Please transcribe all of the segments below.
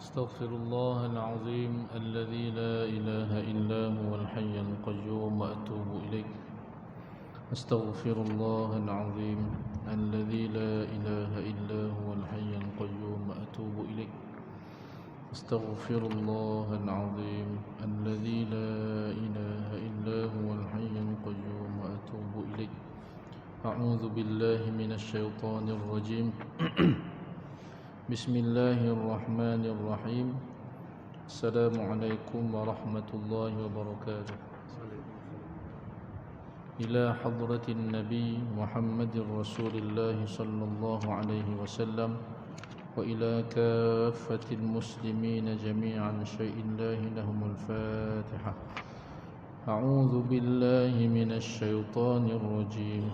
أستغفر الله العظيم الذي لا إله إلا هو الحي القيوم وأتوب إليه. أستغفر الله العظيم الذي لا إله إلا هو الحي القيوم وأتوب إليه. أستغفر الله العظيم الذي لا إله إلا هو الحي القيوم وأتوب إليه. أعوذ بالله من الشيطان الرجيم. بسم الله الرحمن الرحيم. السلام عليكم ورحمة الله وبركاته. إلى حضرة النبي محمد رسول الله صلى الله عليه وسلم وإلى كافة المسلمين جميعا شيء الله لهم الفاتحة. أعوذ بالله من الشيطان الرجيم.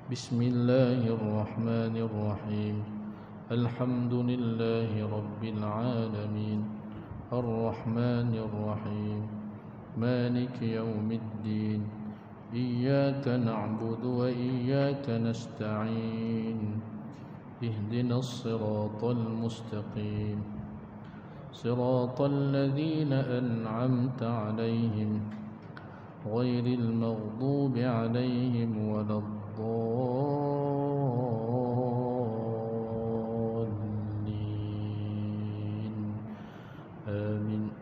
بسم الله الرحمن الرحيم. الحمد لله رب العالمين الرحمن الرحيم مالك يوم الدين إياك نعبد وإياك نستعين اهدنا الصراط المستقيم صراط الذين أنعمت عليهم غير المغضوب عليهم ولا الضالين آمين.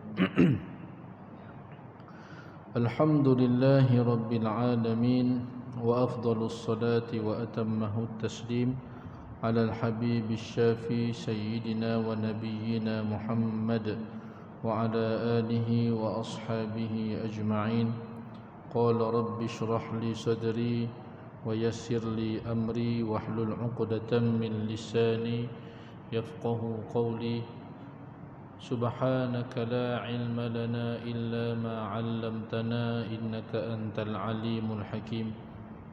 الحمد لله رب العالمين وأفضل الصلاة وأتمه التسليم على الحبيب الشافي سيدنا ونبينا محمد وعلى آله وأصحابه أجمعين. قال رب اشرح لي صدري ويسر لي أمري واحلل عقدة من لساني يفقه قولي. سبحانك لا علم لنا إلا ما علمتنا إنك أنت العليم الحكيم.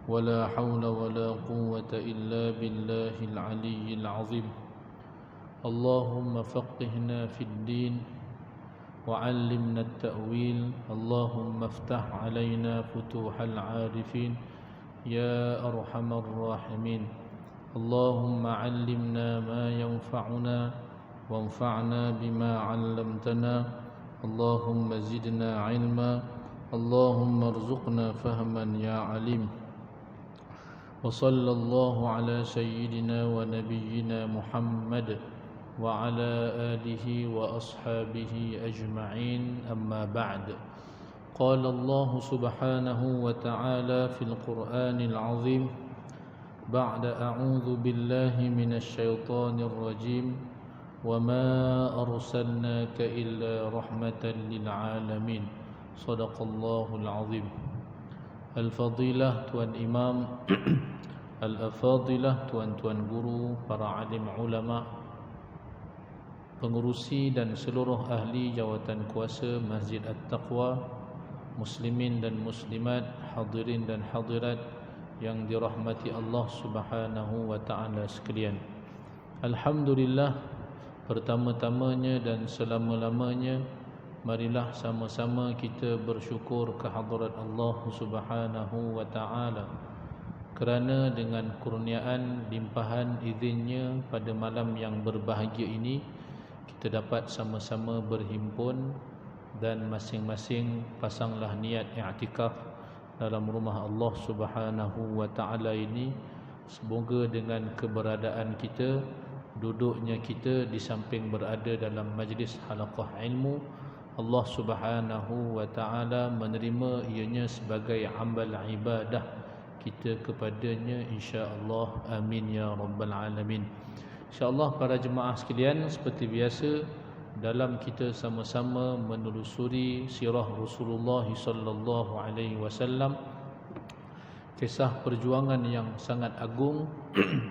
ولا حول ولا قوة إلا بالله العلي العظيم. اللهم فقهنا في الدين وعلمنا التأويل. اللهم افتح علينا فتوح العارفين يا أرحم الراحمين. اللهم علمنا ما ينفعنا وانفعنا بما علمتنا. اللهم زدنا علما. اللهم ارزقنا فهما يا عليم. وصلى الله على سيدنا ونبينا محمد وعلى آله وأصحابه أجمعين. أما بعد. قال الله سبحانه وتعالى في القرآن العظيم بعد أعوذ بالله من الشيطان الرجيم وما أرسلناك إلا رحمة للعالمين. صدق الله العظيم. Al-Fadilah Tuan Imam, Al-Afadilah Tuan-tuan guru, para alim ulama, pengurusi dan seluruh ahli jawatan kuasa Masjid At-Taqwa, muslimin dan muslimat, hadirin dan hadirat yang dirahmati Allah Subhanahu wa taala sekalian. Alhamdulillah, pertama-tamanya dan selama-lamanya marilah sama-sama kita bersyukur kehadrat Allah Subhanahu wa taala kerana dengan kurniaan limpahan izinnya pada malam yang berbahagia ini kita dapat sama-sama berhimpun dan masing-masing pasanglah niat i'tikaf dalam rumah Allah Subhanahu wa taala ini. Semoga dengan keberadaan kita, duduknya kita di samping berada dalam majlis halaqah ilmu, Allah Subhanahu wa taala menerima ianya sebagai amal ibadah kita kepadanya, insya-Allah. Amin ya rabbal alamin. Insya-Allah para jemaah sekalian, seperti biasa dalam kita sama-sama menelusuri sirah Rasulullah sallallahu alaihi wasallam, kisah perjuangan yang sangat agung,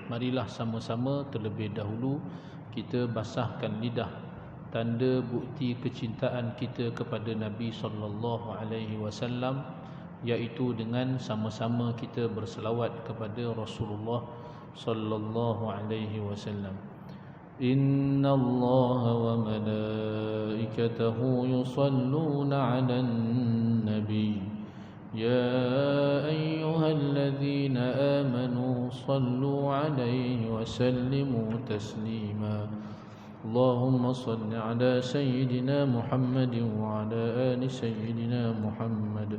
marilah sama-sama terlebih dahulu kita basahkan lidah tanda bukti kecintaan kita kepada Nabi sallallahu alaihi wasallam, iaitu dengan sama-sama kita berselawat kepada Rasulullah sallallahu alaihi wasallam. Inna Allah wa malaikatahu yusalluna 'alan nabi ya ayyuhalladzina amanu sallu 'alaihi wa sallimu taslima. اللهم صل على سيدنا محمد وعلى آل سيدنا محمد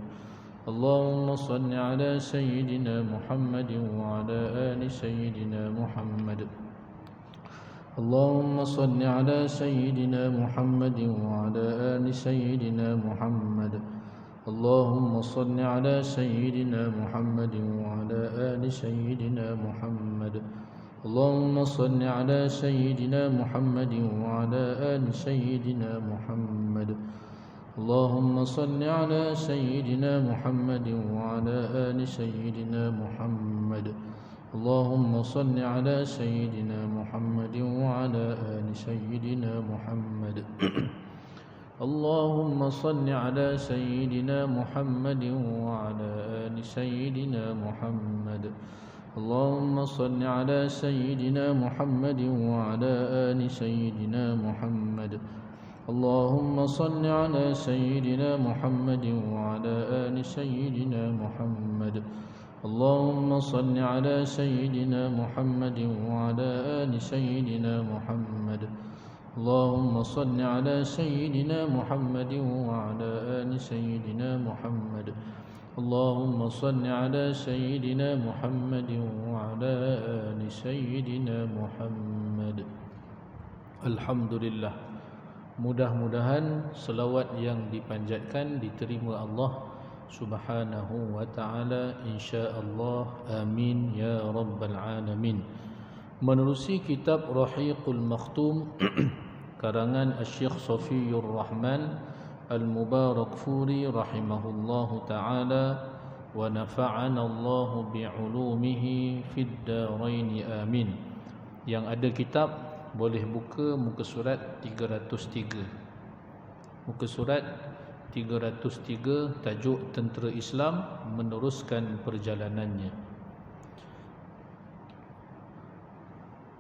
اللهم صل على سيدنا محمد وعلى آل سيدنا محمد اللهم صل على سيدنا محمد وعلى آل سيدنا محمد اللهم صل على سيدنا محمد وعلى آل سيدنا محمد اللهم صل على سيدنا محمد وعلى آل سيدنا محمد اللهم صل على سيدنا محمد وعلى آل سيدنا محمد اللهم صل على سيدنا محمد وعلى آل سيدنا محمد اللهم صل على سيدنا محمد وعلى آل سيدنا محمد اللهم صل على سيدنا محمد وعلى آل سيدنا محمد اللهم صل على سيدنا محمد وعلى آل سيدنا محمد اللهم صل على سيدنا محمد وعلى آل سيدنا محمد اللهم صل على سيدنا محمد وعلى آل سيدنا محمد اللهم صل على سيدنا محمد وعلى آل سيدنا محمد. Alhamdulillah. Mudah-mudahan selawat yang dipanjatkan diterima Allah Subhanahu wa ta'ala, insya-Allah. Amin ya rabbal alamin. Menerusi kitab Rahiqul Makhtum karangan Asy-Syaikh Shafiyur Rahman Al-Mubarakfuri rahimahullahu ta'ala, wa nafa'ana Allahu bi'ulumihi fid darain amin. Yang ada kitab boleh buka muka surat 303. Muka surat 303, tajuk Tentera Islam meneruskan perjalanannya.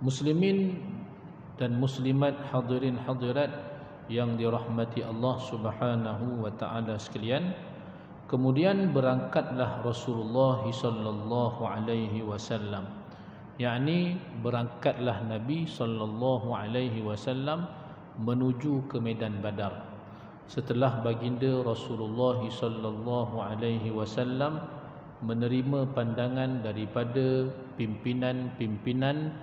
Muslimin dan muslimat, hadirin hadirat yang dirahmati Allah Subhanahu wa ta'ala sekalian, kemudian berangkatlah Rasulullah sallallahu alaihi wasallam, yakni berangkatlah Nabi sallallahu alaihi wasallam menuju ke medan Badar. Setelah baginda Rasulullah sallallahu alaihi wasallam menerima pandangan daripada pimpinan-pimpinan,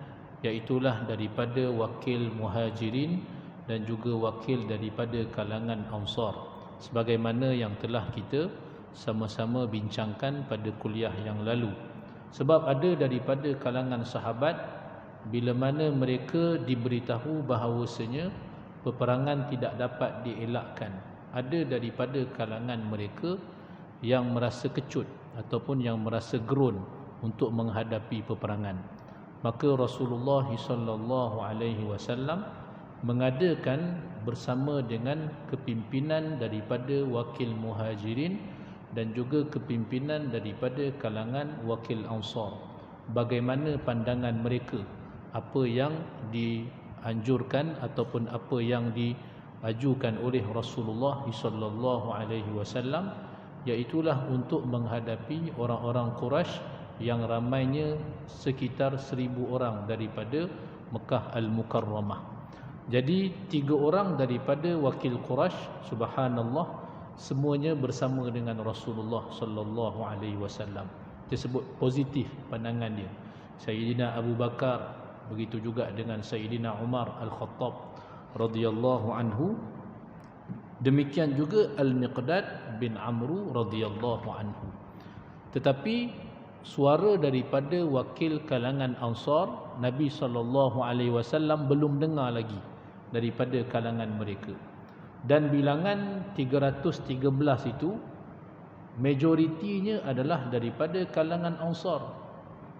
iaitulah daripada wakil Muhajirin dan juga wakil daripada kalangan Ansar, sebagaimana yang telah kita sama-sama bincangkan pada kuliah yang lalu. Sebab ada daripada kalangan sahabat, bila mana mereka diberitahu bahawasanya peperangan tidak dapat dielakkan, ada daripada kalangan mereka yang merasa kecut ataupun yang merasa gerun untuk menghadapi peperangan. Maka Rasulullah sallallahu alaihi wasallam mengadakan bersama dengan kepimpinan daripada wakil Muhajirin dan juga kepimpinan daripada kalangan wakil Ansar, bagaimana pandangan mereka, apa yang dianjurkan ataupun apa yang diajukan oleh Rasulullah sallallahu alaihi wasallam, iaitulah untuk menghadapi orang-orang Quraisy yang ramainya sekitar 1000 orang daripada Mekah Al-Mukarramah. Jadi 3 orang daripada wakil Quraisy, subhanallah, semuanya bersama dengan Rasulullah sallallahu alaihi wasallam. Disebut positif pandangan dia. Sayyidina Abu Bakar, begitu juga dengan Sayyidina Umar Al-Khattab radhiyallahu anhu. Demikian juga Al-Miqdad bin Amru radhiyallahu anhu. Tetapi suara daripada wakil kalangan Ansar, Nabi sallallahu alaihi wasallam belum dengar lagi daripada kalangan mereka. Dan bilangan 313 itu majoritinya adalah daripada kalangan Ansar.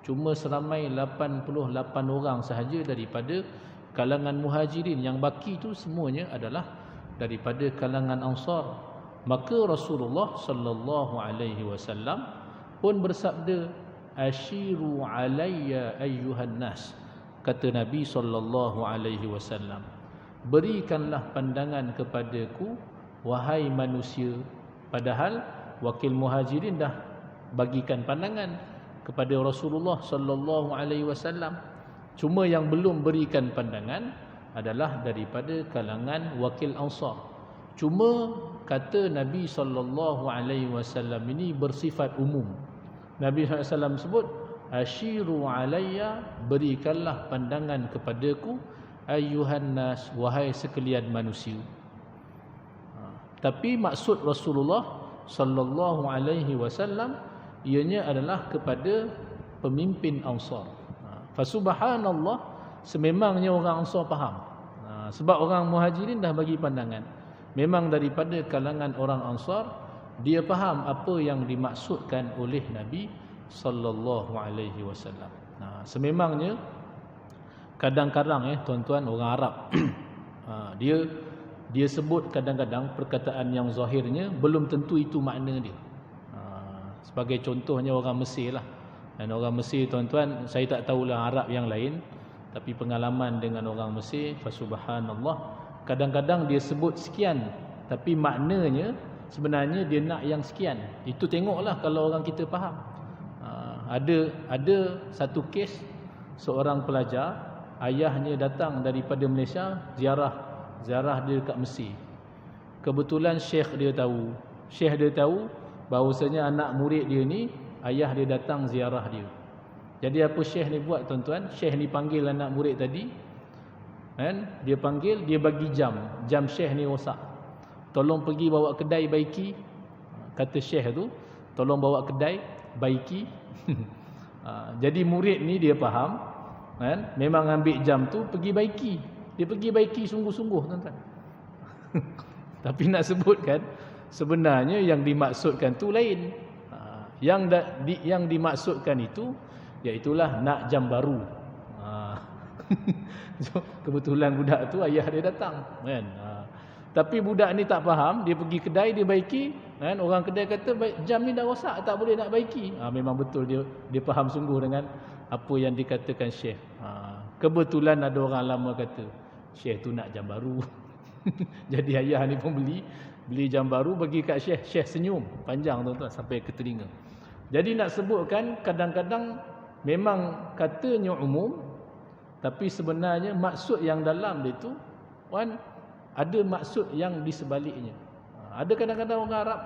Cuma seramai 88 orang sahaja daripada kalangan Muhajirin, yang baki itu semuanya adalah daripada kalangan Ansar. Maka Rasulullah sallallahu alaihi wasallam pun bersabda, "Ashiru alayya ayyuhan nas." Kata Nabi sallallahu alaihi wasallam, "Berikanlah pandangan kepadaku wahai manusia." Padahal wakil Muhajirin dah bagikan pandangan kepada Rasulullah sallallahu alaihi wasallam. Cuma yang belum berikan pandangan adalah daripada kalangan wakil Ansar. Cuma kata Nabi SAW ini bersifat umum. Nabi SAW sebut, asyiru alayya, berikanlah pandangan kepadaku, ayyuhan nas, wahai sekalian manusia. Tapi maksud Rasulullah sallallahu alaihi wasallam ianya adalah kepada pemimpin Ansar. Fa subhanallah, sememangnya orang Ansar faham. Sebab orang Muhajirin dah bagi pandangan. Memang daripada kalangan orang Ansar, dia faham apa yang dimaksudkan oleh Nabi sallallahu alaihi wasallam. Sememangnya kadang-kadang tuan-tuan, orang Arab dia sebut kadang-kadang perkataan yang zahirnya belum tentu itu makna dia. Sebagai contohnya orang Mesir lah. Dan orang Mesir, tuan-tuan, saya tak tahulah Arab yang lain, tapi pengalaman dengan orang Mesir, fa subhanallah, kadang-kadang dia sebut sekian, tapi maknanya sebenarnya dia nak yang sekian. Itu tengoklah kalau orang kita faham. Ada satu kes, seorang pelajar, ayahnya datang daripada Malaysia ziarah dia dekat Mesir. Kebetulan syekh dia tahu bahawasanya anak murid dia ni, ayah dia datang ziarah dia. Jadi apa syekh ni buat, tuan-tuan? Syekh ni panggil anak murid tadi, kan? Dia panggil, dia bagi jam syekh ni rosak. Tolong pergi bawa kedai baiki. Kata syekh tu, tolong bawa kedai baiki. Jadi murid ni dia faham, kan? Memang ambil jam tu pergi baiki. Dia pergi baiki sungguh-sungguh, tuan-tuan. Tapi nak sebutkan, sebenarnya yang dimaksudkan tu lain. Yang dimaksudkan itu, iaitulah nak jam baru. Kebetulan budak tu ayah dia datang, kan? Tapi budak ni tak faham, dia pergi kedai, dia baiki, kan? Orang kedai kata jam ni dah rosak, tak boleh nak baiki. Memang betul dia faham sungguh dengan apa yang dikatakan syekh. Kebetulan ada orang lama kata, syekh tu nak jam baru. Jadi ayah ni pun beli jam baru bagi kat syekh. Syekh senyum panjang, tuan-tuan, sampai ke telinga. Jadi nak sebutkan, kadang-kadang memang katanya umum, tapi sebenarnya maksud yang dalam dia tu, ada maksud yang di sebaliknya. Ada kadang-kadang orang Arab,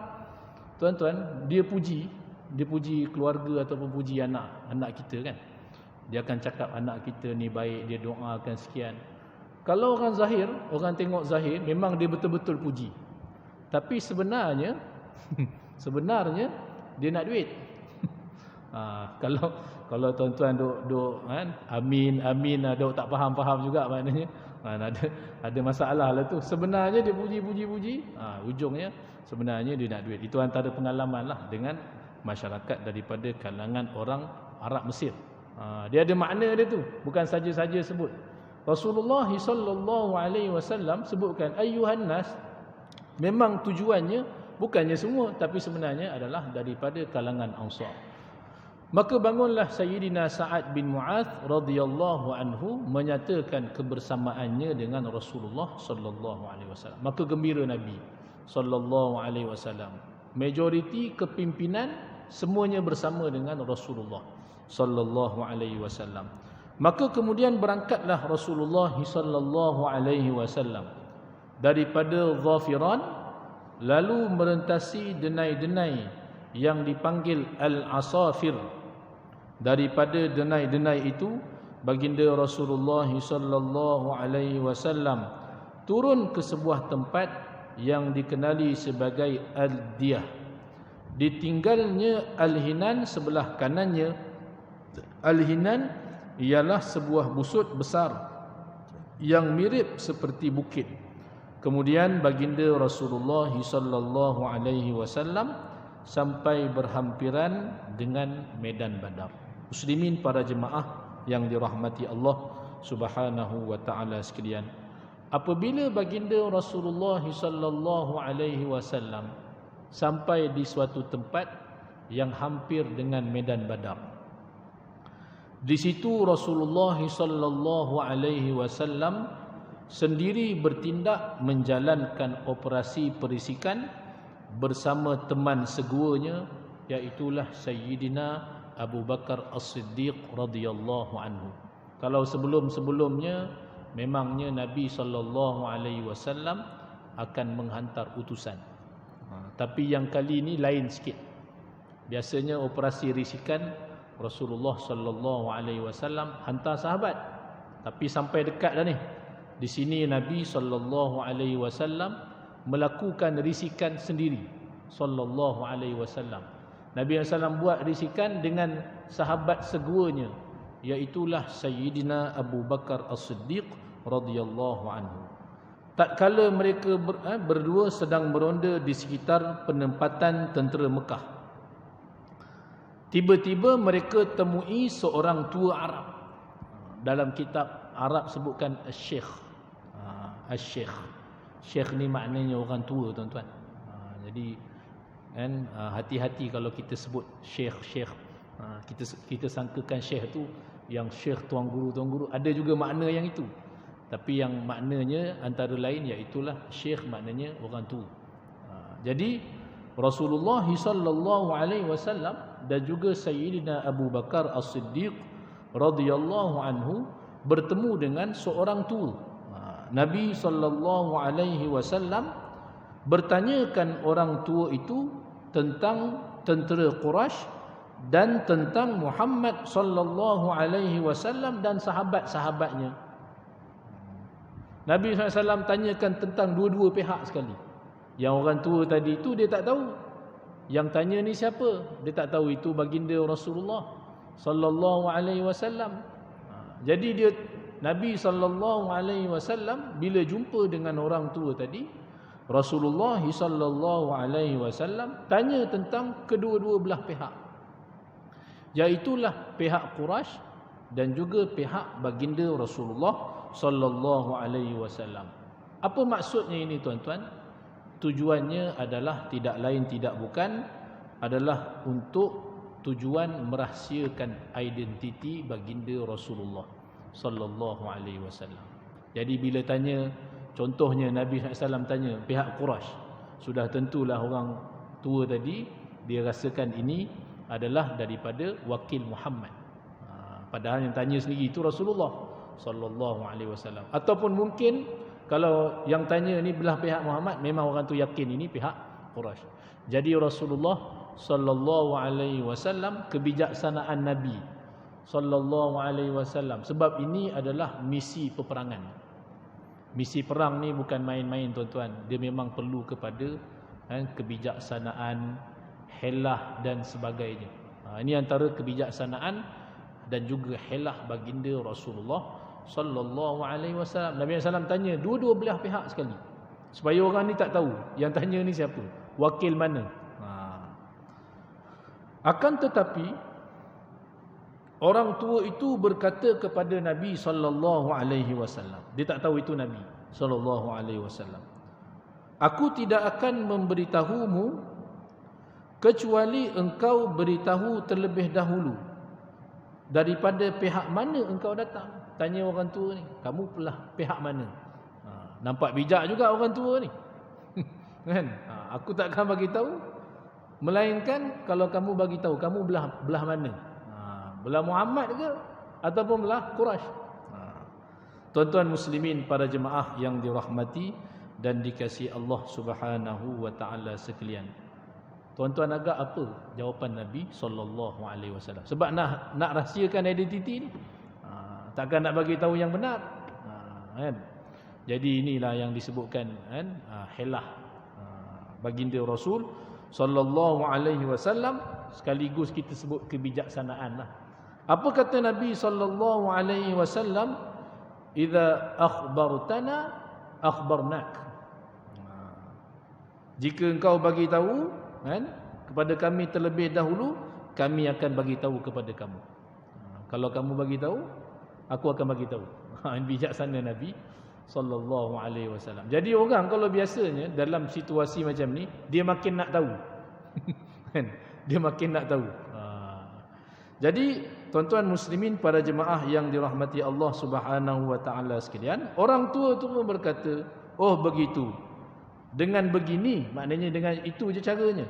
tuan-tuan, dia puji keluarga ataupun puji anak kita, kan? Dia akan cakap anak kita ni baik, dia doakan sekian. Kalau orang zahir, orang tengok zahir, memang dia betul-betul puji. Tapi sebenarnya dia nak duit. Kalau tuan-tuan duk kan, amin duk tak faham juga maknanya. Ada masalah lah tu. Sebenarnya dia puji. Ujungnya sebenarnya dia nak duit. Itu antara pengalaman lah dengan masyarakat daripada kalangan orang Arab Mesir. Dia ada makna dia tu, bukan saja-saja sebut. Rasulullah sallallahu alaihi wasallam sebutkan ayyuhan nas, memang tujuannya bukannya semua, tapi sebenarnya adalah daripada kalangan Ansar. Maka bangunlah Sayyidina Sa'ad bin Mu'adh radhiyallahu anhu menyatakan kebersamaannya dengan Rasulullah sallallahu alaihi wasallam. Maka gembira Nabi sallallahu alaihi wasallam. Majoriti kepimpinan semuanya bersama dengan Rasulullah sallallahu alaihi wasallam. Maka kemudian berangkatlah Rasulullah sallallahu alaihi wasallam daripada Zafiran, lalu merentasi denai-denai yang dipanggil Al-Asafir. Daripada denai-denai itu, baginda Rasulullah sallallahu alaihi wasallam turun ke sebuah tempat yang dikenali sebagai Al-Diyah. Ditinggalnya Al-Hinan sebelah kanannya. Al-Hinan ialah sebuah busut besar yang mirip seperti bukit. Kemudian baginda Rasulullah sallallahu alaihi wasallam sampai berhampiran dengan medan Badar. Muslimin, para jemaah yang dirahmati Allah Subhanahu wa taala sekalian, apabila baginda Rasulullah sallallahu alaihi wasallam sampai di suatu tempat yang hampir dengan medan Badar, di situ Rasulullah sallallahu alaihi wasallam sendiri bertindak menjalankan operasi perisikan bersama teman seguanya, iaitulah Sayyidina Abu Bakar As-Siddiq radhiyallahu anhu. Kalau sebelum-sebelumnya memangnya Nabi SAW akan menghantar utusan. Tapi yang kali ini lain sikit. Biasanya operasi risikan Rasulullah SAW hantar sahabat, tapi sampai dekat dah ni. Di sini Nabi SAW melakukan risikan sendiri. Nabi SAW buat risikan dengan sahabat seguanya, iaitulah Sayyidina Abu Bakar As-Siddiq radhiyallahu anhu. Tatkala mereka berdua sedang beronda di sekitar penempatan tentera Mekah, tiba-tiba mereka temui seorang tua Arab. Dalam kitab Arab sebutkan Syekh. Syekh. Syekh ni maknanya orang tua, tuan-tuan. Jadi kan hati-hati kalau kita sebut syekh. Kita sangkakan syekh tu yang syekh tuan guru. Ada juga makna yang itu. Tapi yang maknanya antara lain iaitulah syekh, maknanya orang tua. Jadi Rasulullah SAW dan juga Sayyidina Abu Bakar As-Siddiq radhiyallahu anhu bertemu dengan seorang tua. Nabi SAW bertanyakan orang tua itu tentang tentera Quraisy dan tentang Muhammad SAW dan sahabat-sahabatnya. Nabi SAW tanyakan tentang dua-dua pihak sekali. Yang orang tua tadi itu dia tak tahu. Yang tanya ni siapa? Dia tak tahu itu baginda Rasulullah SAW. Jadi Nabi SAW bila jumpa dengan orang tua tadi, Rasulullah SAW tanya tentang kedua-dua belah pihak, iaitulah pihak Quraisy dan juga pihak baginda Rasulullah SAW. Apa maksudnya ini, tuan-tuan? Tujuannya adalah tidak lain tidak bukan adalah untuk tujuan merahsiakan identiti baginda Rasulullah SAW. Jadi bila tanya, contohnya Nabi SAW tanya pihak Quraisy, sudah tentulah orang tua tadi dia rasakan ini adalah daripada wakil Muhammad. Padahal yang tanya sendiri itu Rasulullah SAW. Ataupun mungkin kalau yang tanya ni belah pihak Muhammad, memang orang tu yakin ini pihak Quraisy. Jadi Rasulullah SAW, kebijaksanaan Nabi SAW, sebab ini adalah misi peperangan. Misi perang ni bukan main-main, tuan-tuan. Dia memang perlu kepada kebijaksanaan, helah dan sebagainya. Ini antara kebijaksanaan dan juga helah baginda Rasulullah SAW. Nabi SAW tanya dua-dua belah pihak sekali, supaya orang ni tak tahu yang tanya ni siapa, wakil mana. Akan tetapi orang tua itu berkata kepada Nabi SAW, dia tak tahu itu Nabi SAW, aku tidak akan memberitahumu kecuali engkau beritahu terlebih dahulu daripada pihak mana engkau datang. Tanya orang tua ni, kamu pihak mana? Nampak bijak juga orang tua ni. Kan? Aku tak akan bagi tahu, melainkan kalau kamu bagi tahu kamu belah mana? Belah Muhammad ke ataupun belah Quraisy? Tuan-tuan muslimin, para jemaah yang dirahmati dan dikasihi Allah Subhanahu wa taala sekalian. Tuan-tuan agak apa jawapan Nabi SAW? Sebab nak rahsiakan identiti ni. Takkan nak bagi tahu yang benar. Kan? Jadi inilah yang disebutkan helah baginda Rasul SAW, sekaligus kita sebut kebijaksanaan lah. Apa kata Nabi SAW? Idza akhbartana akhbarnak. Jika engkau bagi tahu kepada kami terlebih dahulu, kami akan bagi tahu kepada kamu. Kalau kamu bagi tahu, aku akan bagi tahu. Bijaksana Nabi SAW. Jadi orang kalau biasanya dalam situasi macam ni, dia makin nak tahu. Dia makin nak tahu. Jadi tuan-tuan muslimin, para jemaah yang dirahmati Allah Subhanahu wa taala sekalian, orang tua tu pun berkata, oh begitu. Dengan begini, maknanya dengan itu je caranya.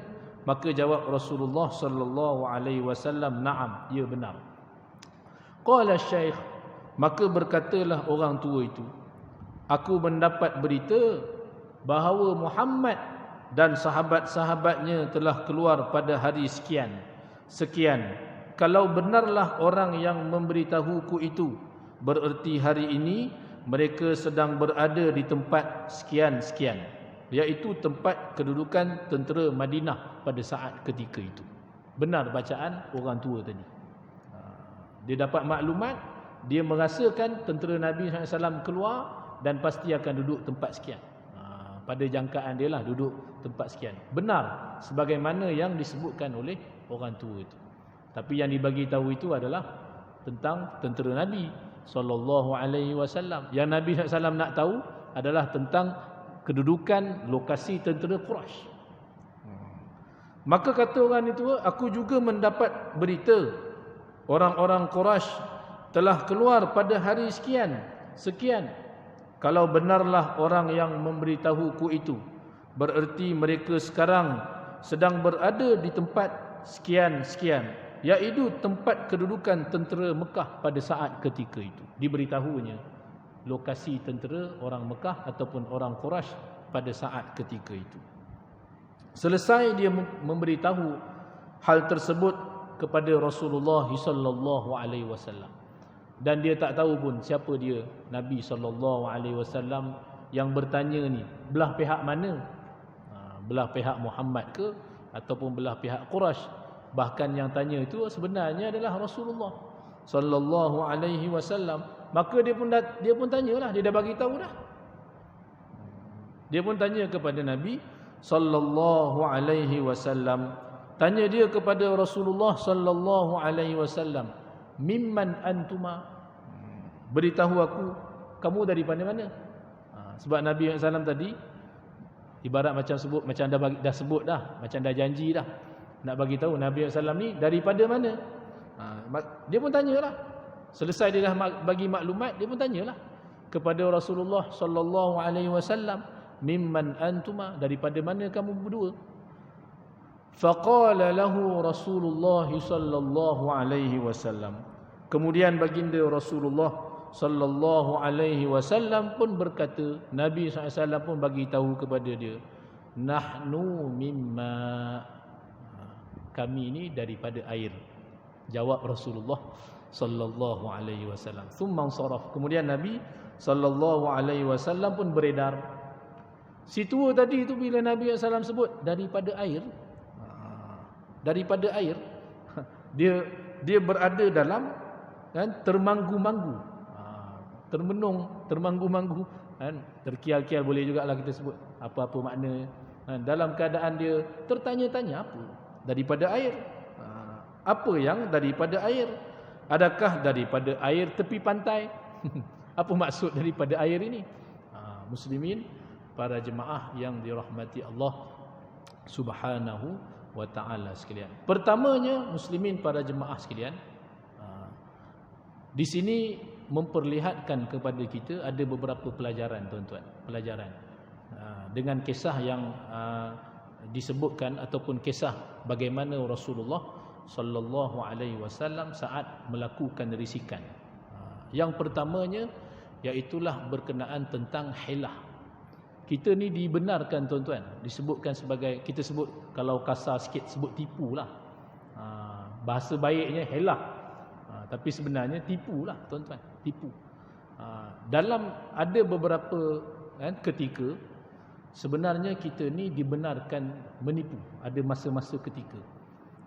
Maka jawab Rasulullah SAW, na'am, ya benar. Qala syekh, maka berkatalah orang tua itu, Aku mendapat berita bahawa Muhammad dan sahabat-sahabatnya telah keluar pada hari sekian. Kalau benarlah orang yang memberitahuku itu, bererti hari ini mereka sedang berada di tempat sekian, iaitu tempat kedudukan tentera Madinah pada saat ketika itu. Benar bacaan orang tua tadi. Dia dapat maklumat, dia merasakan tentera Nabi SAW keluar dan pasti akan duduk tempat sekian. Pada jangkaan dia lah duduk tempat sekian. Benar sebagaimana yang disebutkan oleh orang tua itu. Tapi yang dibagi tahu itu adalah tentang tentera Nabi SAW. Yang Nabi SAW nak tahu adalah tentang kedudukan lokasi tentera Quraisy. Maka kata orang itu, aku juga mendapat berita orang-orang Quraisy telah keluar pada hari sekian. Kalau benarlah orang yang memberitahuku itu, bererti mereka sekarang sedang berada di tempat sekian, iaitu tempat kedudukan tentera Mekah pada saat ketika itu. Diberitahunya lokasi tentera orang Mekah ataupun orang Quraisy pada saat ketika itu. Selesai dia memberitahu hal tersebut kepada Rasulullah sallallahu alaihi wasallam. Dan dia tak tahu pun siapa dia Nabi SAW yang bertanya ni, belah pihak mana? Belah pihak Muhammad ke ataupun belah pihak Quraisy? Bahkan yang tanya itu sebenarnya adalah Rasulullah SAW. Maka dia pun tanyalah, dia dah bagi tahu dah. Dia pun tanya kepada Nabi SAW. Tanya dia kepada Rasulullah SAW, mimman antuma, beritahu aku kamu daripada mana? Sebab Nabi SAW tadi ibarat macam sebut, macam dah sebut dah, macam dah janji dah nak bagi tahu Nabi SAW ni daripada mana. Dia pun tanyalah. Selesai dia dah bagi maklumat, dia pun tanyalah kepada Rasulullah SAW, mimman antuma, daripada mana kamu berdua? Faqala lahu Rasulullah sallallahu alaihi wasallam. Kemudian baginda Rasulullah sallallahu alaihi wasallam pun berkata, Nabi SAW pun bagi tahu kepada dia, nahnu mimma, kami ini daripada air. Jawab Rasulullah sallallahu alaihi wasallam. Tsumma saraf. Kemudian Nabi sallallahu alaihi wasallam pun beredar. Si tua tadi itu bila Nabi SAW sebut daripada air, dia berada dalam termanggu-manggu, termanggu-manggu, terkial-kial boleh juga lah kita sebut, apa-apa makna, dalam keadaan dia tertanya-tanya apa daripada air. Apa yang daripada air? Adakah daripada air tepi pantai? Apa maksud daripada air ini? Muslimin, para jemaah yang dirahmati Allah Subhanahu wa ta'ala sekalian. Pertamanya, muslimin para jemaah sekalian, di sini memperlihatkan kepada kita ada beberapa pelajaran, tuan-tuan. Pelajaran dengan kisah yang disebutkan ataupun kisah bagaimana Rasulullah sallallahu alaihi wasallam saat melakukan risikan. Yang pertamanya iaitulah berkenaan tentang hilah. Kita ni dibenarkan, tuan-tuan, disebutkan sebagai, kita sebut kalau kasar sikit sebut tipu lah. Bahasa baiknya hilah, tapi sebenarnya tipu lah, tuan-tuan, tipu. Dalam ada beberapa ketika sebenarnya kita ni dibenarkan menipu. Ada masa-masa ketika,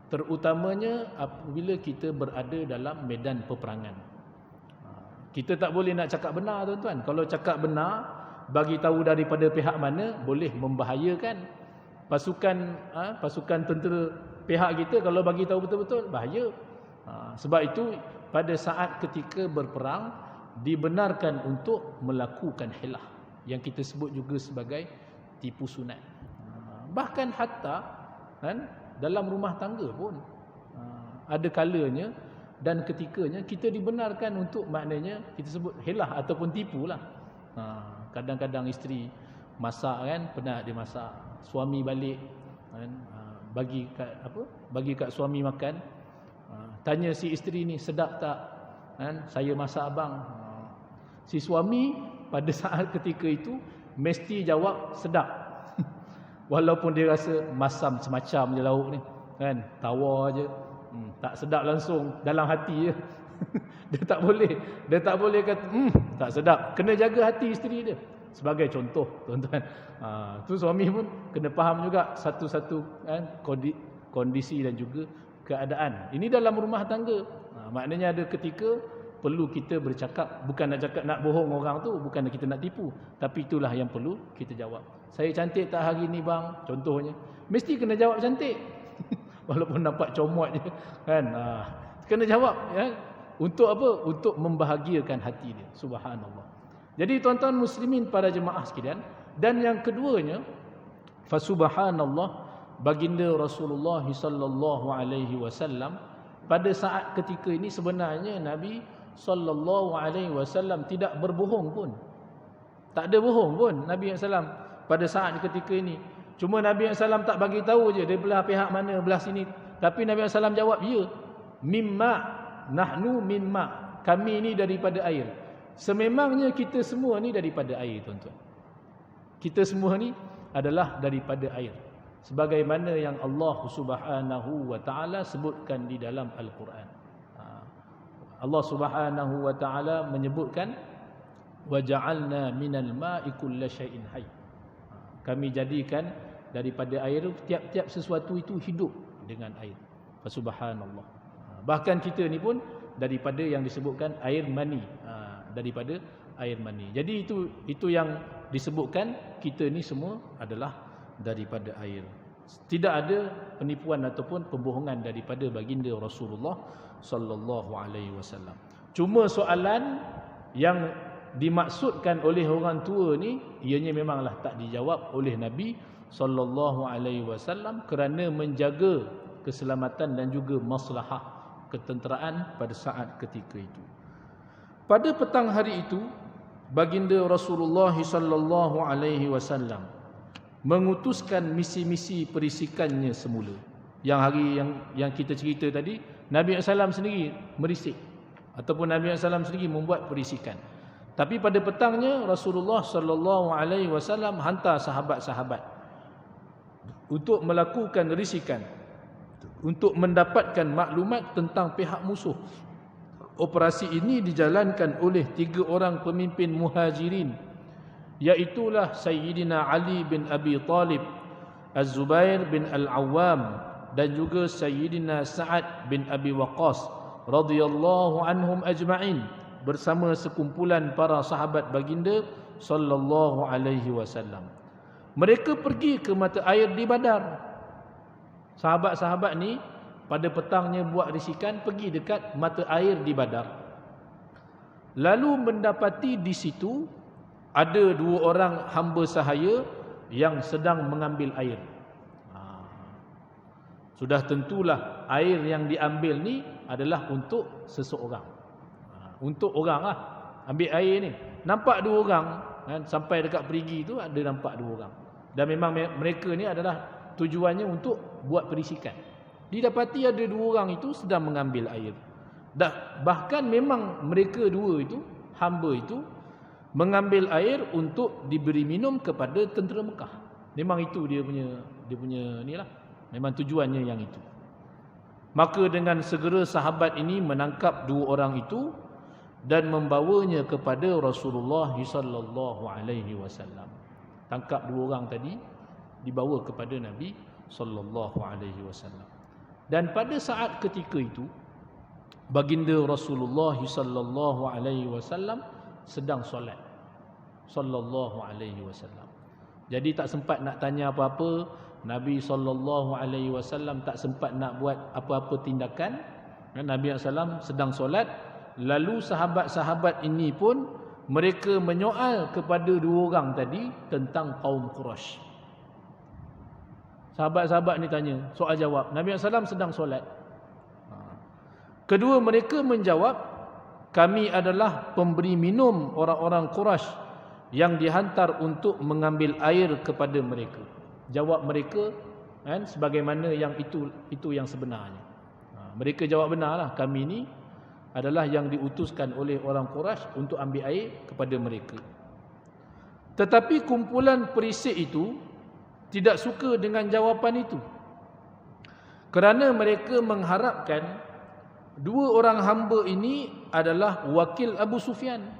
terutamanya apabila kita berada dalam medan peperangan. Kita tak boleh nak cakap benar, tuan-tuan. Kalau cakap benar, bagi tahu daripada pihak mana, boleh membahayakan pasukan tentera pihak kita. Kalau bagi tahu betul-betul, bahaya. Sebab itu pada saat ketika berperang dibenarkan untuk melakukan hilah, yang kita sebut juga sebagai tipu sunat. Bahkan hatta dalam rumah tangga pun ada kalanya dan ketikanya kita dibenarkan untuk, maknanya kita sebut hilah ataupun tipu lah. Kadang-kadang isteri masak penat dia masak, suami balik bagi kat suami makan, tanya si isteri ni, sedap tak saya masak abang. Si suami pada saat ketika itu mesti jawab sedap. Walaupun dia rasa masam semacam je lauk ni, kan, tawa je, tak sedap langsung dalam hati je. Dia tak boleh kata tak sedap. Kena jaga hati isteri dia. Sebagai contoh, tuan-tuan. Tu suami pun kena faham juga satu-satu, kan, kondisi dan juga keadaan. Ini dalam rumah tangga. Maknanya ada ketika perlu kita bercakap, bukan nak cakap nak bohong orang tu, bukan kita nak tipu, tapi itulah yang perlu kita jawab. Saya cantik tak hari ni bang? Contohnya. Mesti kena jawab cantik. Walaupun nampak comot je, kan. Kena jawab, ya. Untuk apa? Untuk membahagiakan hati dia. Subhanallah. Jadi tuan-tuan muslimin para jemaah sekalian, dan yang keduanya, fa subhanallah, baginda Rasulullah sallallahu alaihi wasallam pada saat ketika ini sebenarnya Nabi sallallahu alaihi wasallam tidak berbohong pun. Tak ada bohong pun Nabi sallallahu pada saat ketika ini. Cuma Nabi sallallahu tak bagi tahu je dia belah pihak mana, belah sini. Tapi Nabi sallallahu jawab, ya, mimma, nahnu mimma, kami ni daripada air. Sememangnya kita semua ni daripada air, tuan-tuan. Kita semua ni adalah daripada air. Sebagaimana yang Allah Subhanahu wa taala sebutkan di dalam Al-Quran. Allah Subhanahu wa taala menyebutkan, wa ja'alna minal ma'i kulla syai'in hayy. Kami jadikan daripada air tiap-tiap sesuatu itu hidup dengan air. Subhanallah. Bahkan kita ni pun daripada yang disebutkan air mani, daripada air mani. Jadi itu yang disebutkan, kita ni semua adalah daripada air. Tidak ada penipuan ataupun pembohongan daripada baginda Rasulullah sallallahu alaihi wasallam. Cuma soalan yang dimaksudkan oleh orang tua ni, ianya memanglah tak dijawab oleh Nabi sallallahu alaihi wasallam kerana menjaga keselamatan dan juga maslahah ketenteraan pada saat ketika itu. Pada petang hari itu, baginda Rasulullah sallallahu alaihi wasallam mengutuskan misi-misi perisikannya semula. Yang hari yang kita cerita tadi, Nabi SAW sendiri merisik, ataupun Nabi SAW sendiri membuat perisikan. Tapi pada petangnya Rasulullah sallallahu alaihi wasallam hantar sahabat-sahabat untuk melakukan risikan, untuk mendapatkan maklumat tentang pihak musuh. Operasi ini dijalankan oleh 3 orang pemimpin muhajirin, iaitulah Sayyidina Ali bin Abi Talib, Az-Zubair bin Al-Awwam, dan juga Sayyidina Sa'ad bin Abi Waqqas radhiyallahu anhum ajma'in, bersama sekumpulan para sahabat baginda sallallahu alaihi wasallam. Mereka pergi ke mata air di Badar. Sahabat-sahabat ni pada petangnya buat risikan, pergi dekat mata air di Badar. Lalu mendapati di situ ada 2 orang hamba sahaya yang sedang mengambil air. Sudah tentulah air yang diambil ni adalah untuk seseorang. Untuk orang lah ambil air ni. Nampak 2 orang, kan? Sampai dekat perigi tu ada nampak 2 orang. Dan memang mereka ni adalah tujuannya untuk buat perisikan. Didapati ada 2 orang itu sedang mengambil air. Bahkan memang mereka 2 itu, hamba itu, mengambil air untuk diberi minum kepada tentera Mekah. Memang itu dia punya ni lah. Memang tujuannya yang itu. Maka dengan segera sahabat ini menangkap 2 orang itu dan membawanya kepada Rasulullah sallallahu alaihi wasallam. Tangkap 2 orang tadi, dibawa kepada Nabi sallallahu alaihi wasallam. Dan pada saat ketika itu, baginda Rasulullah sallallahu alaihi wasallam sedang solat. Sallallahu alaihi wasallam. Jadi tak sempat nak tanya apa-apa, Nabi sallallahu alaihi wasallam tak sempat nak buat apa-apa tindakan. Nabi sallallahu sedang solat, lalu sahabat-sahabat ini pun mereka menyoal kepada 2 orang tadi tentang kaum Quraisy. Sahabat-sahabat ni tanya, soal jawab. Nabi SAW sedang solat. Kedua mereka menjawab, kami adalah pemberi minum orang-orang Quraisy yang dihantar untuk mengambil air kepada mereka. Jawab mereka, kan, sebagaimana yang itu yang sebenarnya. Mereka jawab benarlah, kami ni adalah yang diutuskan oleh orang Quraisy untuk ambil air kepada mereka. Tetapi kumpulan perisik itu tidak suka dengan jawapan itu, kerana mereka mengharapkan dua orang hamba ini adalah wakil Abu Sufyan,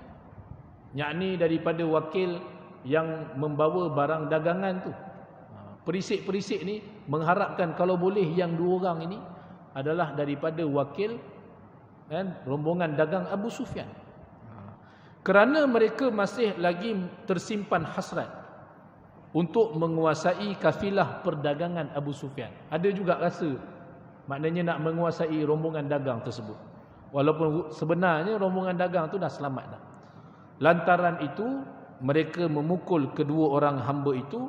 yakni daripada wakil yang membawa barang dagangan tu. Perisik-perisik ni mengharapkan kalau boleh yang dua orang ini adalah daripada wakil rombongan dagang Abu Sufyan. Kerana mereka masih lagi tersimpan hasrat untuk menguasai kafilah perdagangan Abu Sufyan. Ada juga rasa maknanya nak menguasai rombongan dagang tersebut, walaupun sebenarnya rombongan dagang tu dah selamat dah. Lantaran itu mereka memukul kedua orang hamba itu,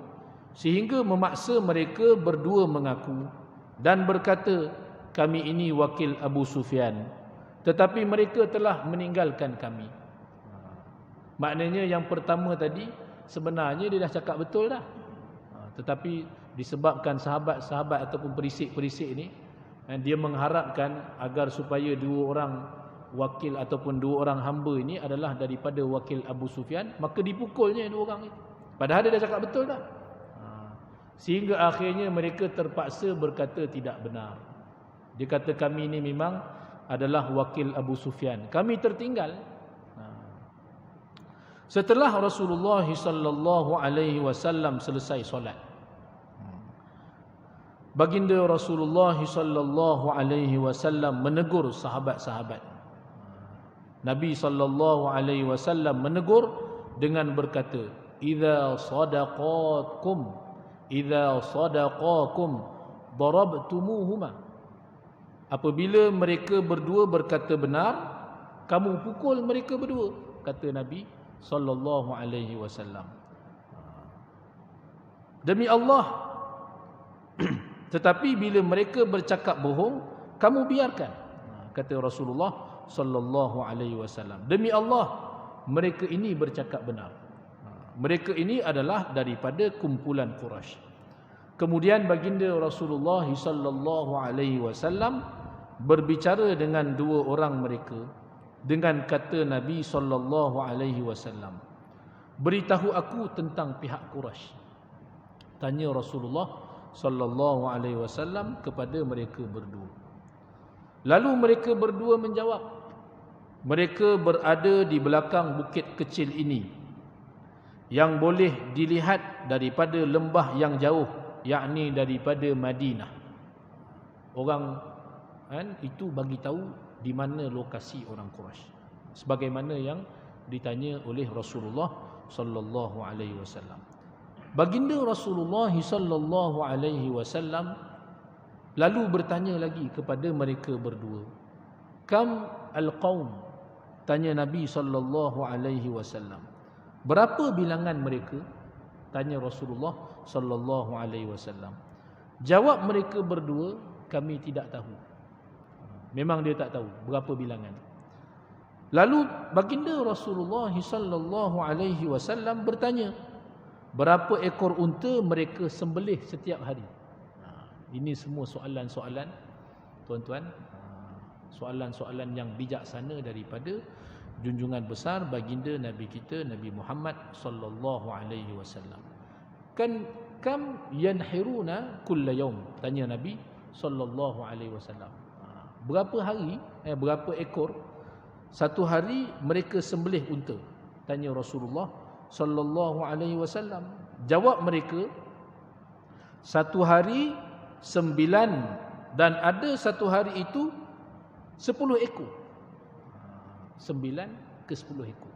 sehingga memaksa mereka berdua mengaku dan berkata, kami ini wakil Abu Sufyan, tetapi mereka telah meninggalkan kami. Maknanya yang pertama tadi sebenarnya dia dah cakap betul dah, tetapi disebabkan sahabat-sahabat ataupun perisik-perisik ni, dia mengharapkan agar supaya dua orang wakil ataupun dua orang hamba ini adalah daripada wakil Abu Sufyan, maka dipukulnya dua orang itu. Padahal dia dah cakap betul dah. Sehingga akhirnya mereka terpaksa berkata tidak benar. Dia kata kami ini memang adalah wakil Abu Sufyan, kami tertinggal. Setelah Rasulullah sallallahu alaihi wasallam selesai solat, baginda Rasulullah sallallahu alaihi wasallam menegur sahabat-sahabat. Nabi sallallahu alaihi wasallam menegur dengan berkata, idza sadaqakum darabtumuhuma. Apabila mereka berdua berkata benar, kamu pukul mereka berdua, kata Nabi sallallahu alaihi wasallam. Demi Allah, tetapi bila mereka bercakap bohong, kamu biarkan, kata Rasulullah sallallahu alaihi wasallam. Demi Allah, mereka ini bercakap benar. Mereka ini adalah daripada kumpulan Quraisy. Kemudian baginda Rasulullah sallallahu alaihi wasallam berbicara dengan dua orang mereka dengan kata Nabi sallallahu alaihi wasallam, beritahu aku tentang pihak Quraisy. Tanya Rasulullah sallallahu alaihi wasallam kepada mereka berdua. Lalu mereka berdua menjawab, mereka berada di belakang bukit kecil ini yang boleh dilihat daripada lembah yang jauh, yakni daripada Madinah. Orang itu bagi tahu di mana lokasi orang Quraisy, sebagaimana yang ditanya oleh Rasulullah sallallahu alaihi wasallam. Baginda Rasulullah sallallahu alaihi wasallam lalu bertanya lagi kepada mereka berdua. Kam al-qaum? Tanya Nabi sallallahu alaihi wasallam. Berapa bilangan mereka? Tanya Rasulullah sallallahu alaihi wasallam. Jawab mereka berdua, kami tidak tahu. Memang dia tak tahu berapa bilangan. Lalu baginda Rasulullah sallallahu alaihi wasallam bertanya, berapa ekor unta mereka sembelih setiap hari? Ini semua soalan-soalan, tuan-tuan, soalan-soalan yang bijaksana daripada junjungan besar baginda Nabi kita Nabi Muhammad sallallahu alaihi wasallam. Kam yanhiruna kulla yaum? Tanya Nabi sallallahu alaihi wasallam. Berapa hari, berapa ekor satu hari mereka sembelih unta? Tanya Rasulullah sallallahu alaihi wasallam. Jawab mereka, satu hari 9, dan ada satu hari itu 10 ekor. 9 ke 10 ekor.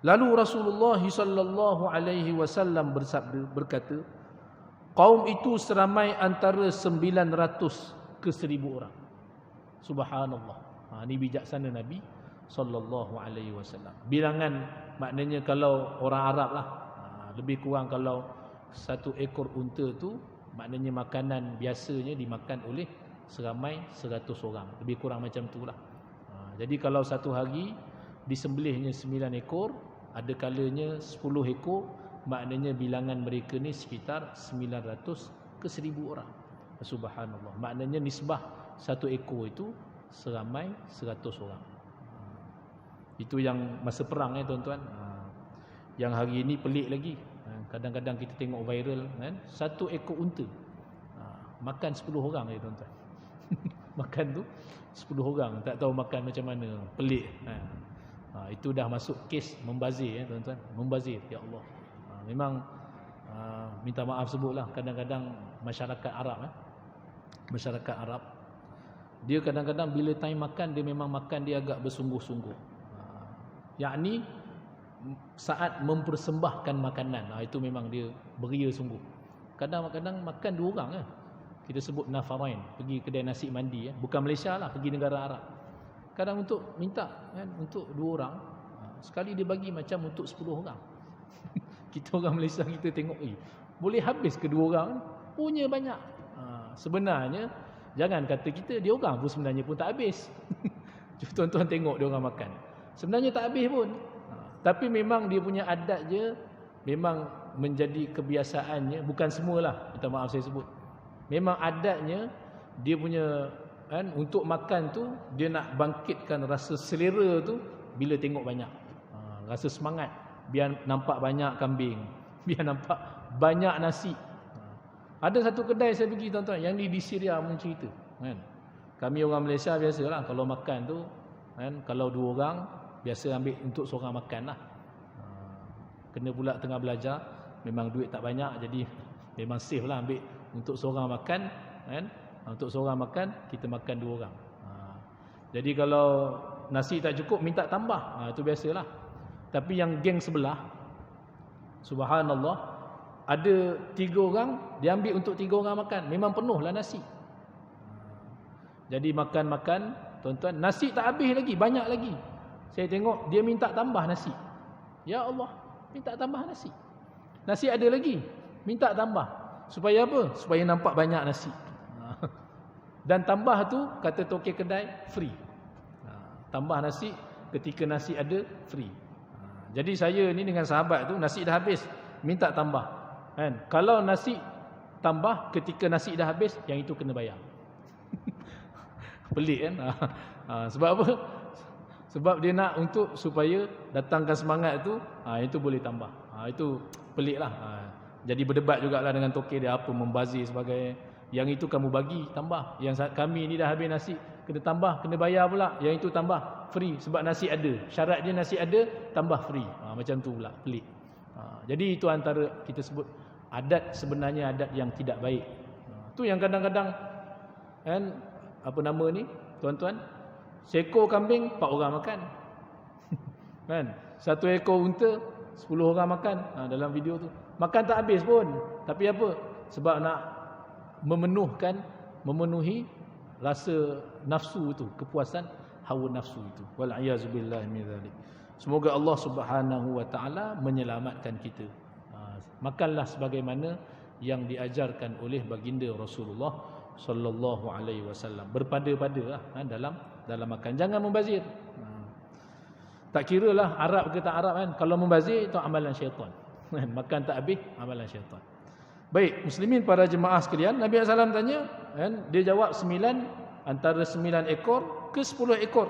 Lalu Rasulullah sallallahu alaihi wasallam berkata, kaum itu seramai antara 900 ke 1000 orang. Subhanallah. Ini bijaksana Nabi sallallahu alaihi wasallam. Bilangan maknanya kalau orang Arab lah, lebih kurang kalau satu ekor unta tu maknanya makanan biasanya dimakan oleh seramai 100 orang. Lebih kurang macam itulah. Jadi kalau satu hari disembelihnya 9 ekor, ada kalanya 10 ekor, maknanya bilangan mereka ni sekitar 900 ke 1000 orang. Subhanallah. Maknanya nisbah satu ekor itu seramai 100 orang. Itu yang masa perang tuan-tuan. Yang hari ini pelik lagi. Kadang-kadang kita tengok viral kan, 1 ekor unta makan 10 orang je tuan-tuan. Makan tu 10 orang, tak tahu makan macam mana, pelik. Itu dah masuk kes membazir tuan-tuan, membazir, ya Allah. Memang minta maaf sebutlah, kadang-kadang masyarakat Arab masyarakat Arab dia kadang-kadang bila time makan, dia memang makan dia agak bersungguh-sungguh. Yakni saat mempersembahkan makanan, itu memang dia beria sungguh. Kadang-kadang makan 2 orang kita sebut nafarain, pergi kedai nasi mandi bukan Malaysia lah, pergi negara Arab. Kadang untuk minta kan, untuk 2 orang, sekali dia bagi macam untuk 10 orang. Kita orang Malaysia kita tengok, boleh habis ke 2 orang? Punya banyak. Sebenarnya jangan kata kita, dia orang pun sebenarnya pun tak habis. Tuan-tuan tengok dia orang makan, sebenarnya tak habis pun. Tapi memang dia punya adat je, memang menjadi kebiasaannya. Bukan semualah, minta maaf saya sebut. Memang adatnya dia punya kan, untuk makan tu dia nak bangkitkan rasa selera tu bila tengok banyak. Rasa semangat, biar nampak banyak kambing, biar nampak banyak nasi. Ada satu kedai saya pergi tuan-tuan, yang ni di Syria mencerita kan. Kami orang Malaysia biasalah kalau makan tu kan, kalau 2 orang biasa ambil untuk seorang makan lah. Kena pula tengah belajar, memang duit tak banyak, jadi memang safe lah ambil untuk seorang makan kan. Untuk seorang makan, kita makan 2 orang. Jadi kalau nasi tak cukup, minta tambah. Itu biasalah. Tapi yang geng sebelah, subhanallah, ada 3 orang, dia ambil untuk 3 orang makan. Memang penuh lah nasi. Jadi makan-makan, tuan-tuan, nasi tak habis lagi, banyak lagi. Saya tengok, dia minta tambah nasi. Ya Allah, minta tambah nasi. Nasi ada lagi, minta tambah. Supaya apa? Supaya nampak banyak nasi. Dan tambah tu, kata tokey kedai, free. Tambah nasi, ketika nasi ada, free. Jadi saya ni dengan sahabat tu, nasi dah habis, minta tambah kan? Kalau nasi tambah ketika nasi dah habis, yang itu kena bayar. Pelik kan? Sebab apa? Sebab dia nak untuk supaya datangkan semangat tu, itu boleh tambah. Itu pelik lah. Jadi berdebat jugalah dengan tokey dia, apa membazir sebagai, yang itu kamu bagi tambah, yang kami ni dah habis nasi kena tambah, kena bayar pula, yang itu tambah free sebab nasi ada, syarat dia nasi ada, tambah free. Macam tu pula, pelik. Jadi itu antara kita sebut adat, sebenarnya adat yang tidak baik. Tu yang kadang-kadang kan, apa nama ni tuan-tuan, seekor kambing 4 orang makan. Kan? 1 ekor unta 10 orang makan. Dalam video tu makan tak habis pun. Tapi apa? Sebab nak memenuhi rasa nafsu itu, kepuasan hawa nafsu itu. Wal-iazubillah min zalik. Semoga Allah Subhanahu wa taala menyelamatkan kita. Makanlah sebagaimana yang diajarkan oleh baginda Rasulullah sallallahu alaihi wasallam. Berpada-pada dalam makan. Jangan membazir. Tak kiralah Arab ke tak Arab kan. Kalau membazir itu amalan syaitan. Makan tak habis, amalan syaitan. Baik, muslimin para jemaah sekalian, Nabi SAW tanya kan, dia jawab 9, antara 9 ekor ke 10 ekor.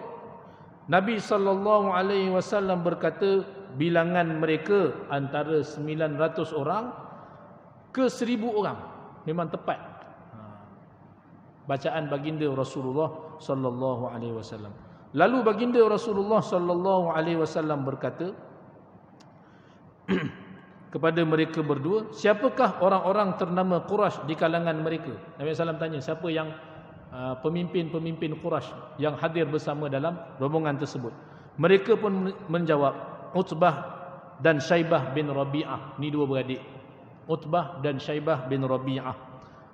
Nabi SAW berkata bilangan mereka antara 900 orang ke 1000 orang. Memang tepat. Bacaan baginda Rasulullah SAW. Lalu baginda Rasulullah SAW berkata kepada mereka berdua, siapakah orang-orang ternama Quraisy di kalangan mereka? Nabi SAW tanya, siapa yang pemimpin-pemimpin Quraisy yang hadir bersama dalam rombongan tersebut? Mereka pun menjawab, Utbah dan Syaibah bin Rabi'ah. Ni 2 beradik, Utbah dan Syaibah bin Rabi'ah.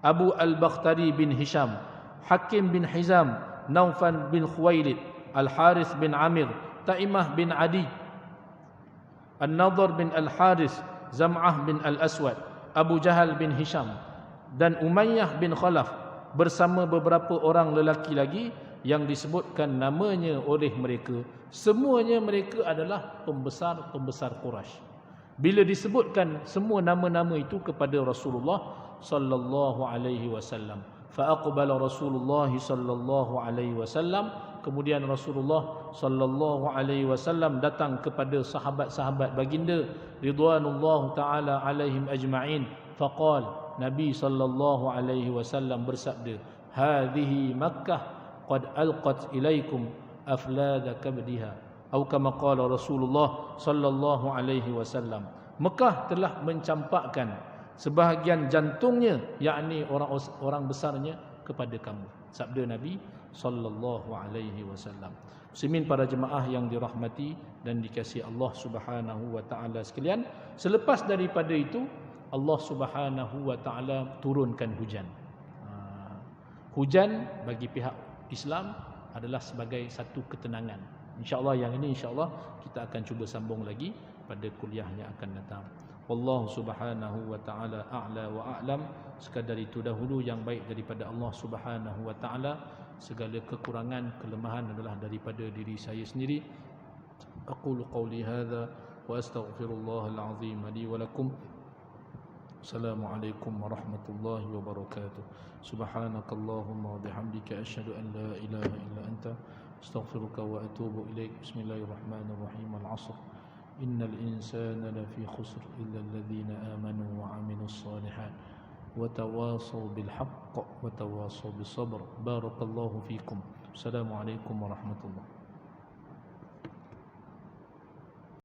Abu Al-Bakhtari bin Hisham, Hakim bin Hizam, Naufan bin Khuwailid, Al-Harith bin Amir, Ta'imah bin Adi, An-Nadhr bin Al-Harith, Zam'ah bin Al-Aswad, Abu Jahal bin Hisham, dan Umayyah bin Khalaf, bersama beberapa orang lelaki lagi yang disebutkan namanya oleh mereka. Semuanya mereka adalah pembesar-pembesar Quraisy. Bila disebutkan semua nama-nama itu kepada Rasulullah sallallahu alaihi wasallam, fa aqbala Rasulullah sallallahu alaihi wasallam Kemudian Rasulullah sallallahu alaihi wasallam datang kepada sahabat-sahabat baginda ridwanullahu taala alaihim ajma'in, faqal, Nabi sallallahu alaihi wasallam bersabda, hadhihi Makkah qad alqat ilaikum aflada kabdiha, atau kama qala Rasulullah sallallahu alaihi wasallam, Mekah telah mencampakkan sebahagian jantungnya, yakni orang besarnya kepada kamu, sabda Nabi sallallahu alaihi wasallam. Muslimin para jemaah yang dirahmati dan dikasihi Allah Subhanahu wa taala sekalian, selepas daripada itu Allah Subhanahu wa taala turunkan hujan. Hujan bagi pihak Islam adalah sebagai satu ketenangan. Insya-Allah yang ini insya-Allah kita akan cuba sambung lagi pada kuliah yang akan datang. Wallahu Subhanahu wa taala a'la wa a'lam. Sekadar itu dahulu, yang baik daripada Allah Subhanahu wa taala, segala kekurangan, kelemahan adalah daripada diri saya sendiri. Aqulu qawli hadza wa astaghfirullahal azim li wa lakum. Assalamualaikum warahmatullahi wabarakatuh. Subhanakallahumma wa bihamdika asyhadu an la ilaha illa anta astaghfiruka wa atubu ilaik. Bismillahirrahmanirrahim. Al-'asr. Innal insana lafi khusr illa alladhina amanu wa 'amilus shalihat wa tawasaw bil haqq wa tawasaw bis sabr. Barakallahu fikum. Assalamualaikum warahmatullahi